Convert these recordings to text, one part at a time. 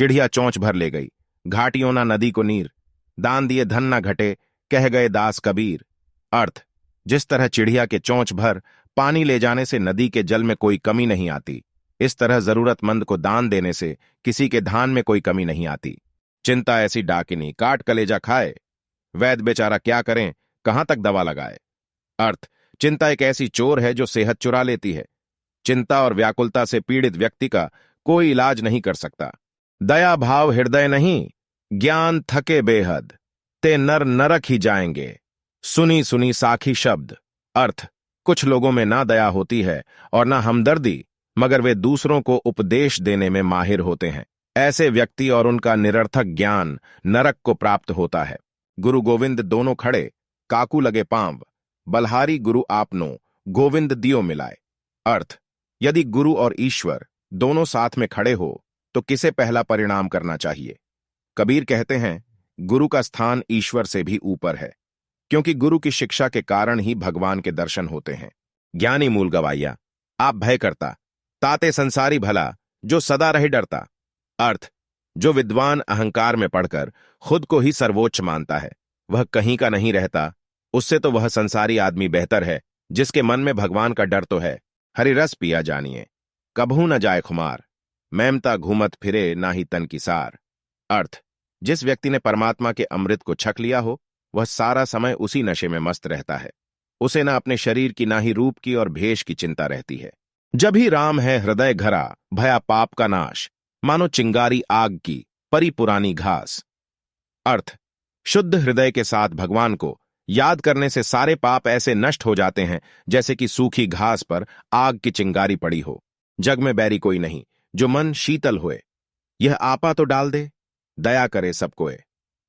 चिड़िया चोंच भर ले गई, घाटियों ना नदी को नीर, दान दिए धन ना घटे, कह गए दास कबीर। अर्थ, जिस तरह चिड़िया के चोंच भर पानी ले जाने से नदी के जल में कोई कमी नहीं आती, इस तरह जरूरतमंद को दान देने से किसी के धान में कोई कमी नहीं आती। चिंता ऐसी डाकिनी काट कलेजा खाए, वैद्य बेचारा क्या करें, कहां तक दवा लगाए। अर्थ, चिंता एक ऐसी चोर है जो सेहत चुरा लेती है। चिंता और व्याकुलता से पीड़ित व्यक्ति का कोई इलाज नहीं कर सकता। दया भाव हृदय नहीं, ज्ञान थके बेहद, ते नर नरक ही जाएंगे, सुनी सुनी साखी शब्द। अर्थ, कुछ लोगों में ना दया होती है और ना हमदर्दी, मगर वे दूसरों को उपदेश देने में माहिर होते हैं। ऐसे व्यक्ति और उनका निरर्थक ज्ञान नरक को प्राप्त होता है। गुरु गोविंद दोनों खड़े, काकू लगे पांव, बलहारी गुरु आपनो, गोविंद दियो मिलाए। अर्थ, यदि गुरु और ईश्वर दोनों साथ में खड़े हो तो किसे पहला परिणाम करना चाहिए? कबीर कहते हैं, गुरु का स्थान ईश्वर से भी ऊपर है, क्योंकि गुरु की शिक्षा के कारण ही भगवान के दर्शन होते हैं। ज्ञानी मूल गवाइया, आप भय करता, ताते संसारी भला, जो सदा रहे डरता। अर्थ, जो विद्वान अहंकार में पढ़कर खुद को ही सर्वोच्च मानता है, वह कहीं का नहीं रहता। उससे तो वह संसारी आदमी बेहतर है जिसके मन में भगवान का डर तो है। हरि रस पिया जानिए, कभू न जाए खुमार, मैमता घूमत फिरे ना ही तन की सार। अर्थ, जिस व्यक्ति ने परमात्मा के अमृत को छक लिया हो, वह सारा समय उसी नशे में मस्त रहता है। उसे ना अपने शरीर की, ना ही रूप की और भेष की चिंता रहती है। जब ही राम है हृदय घरा, भया पाप का नाश, मानो चिंगारी आग की, परी पुरानी घास। अर्थ, शुद्ध हृदय के साथ भगवान को याद करने से सारे पाप ऐसे नष्ट हो जाते हैं जैसे कि सूखी घास पर आग की चिंगारी पड़ी हो। जग में बैरी कोई नहीं, जो मन शीतल होए, यह आपा तो डाल दे, दया करे सबकोए।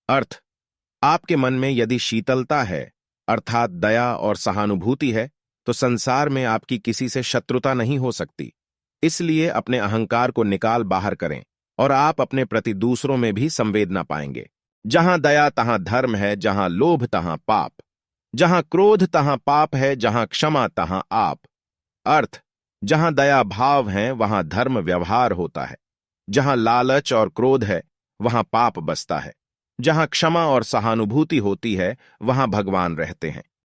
अर्थ, आपके मन में यदि शीतलता है, अर्थात दया और सहानुभूति है, तो संसार में आपकी किसी से शत्रुता नहीं हो सकती। इसलिए अपने अहंकार को निकाल बाहर करें और आप अपने प्रति दूसरों में भी संवेदना पाएंगे। जहां दया तहां धर्म है, जहां लोभ तहां पाप, जहां क्रोध तहां पाप है, जहां क्षमा तहां आप। अर्थ, जहां दया भाव है वहां धर्म व्यवहार होता है, जहां लालच और क्रोध है वहां पाप बसता है, जहां क्षमा और सहानुभूति होती है वहां भगवान रहते हैं।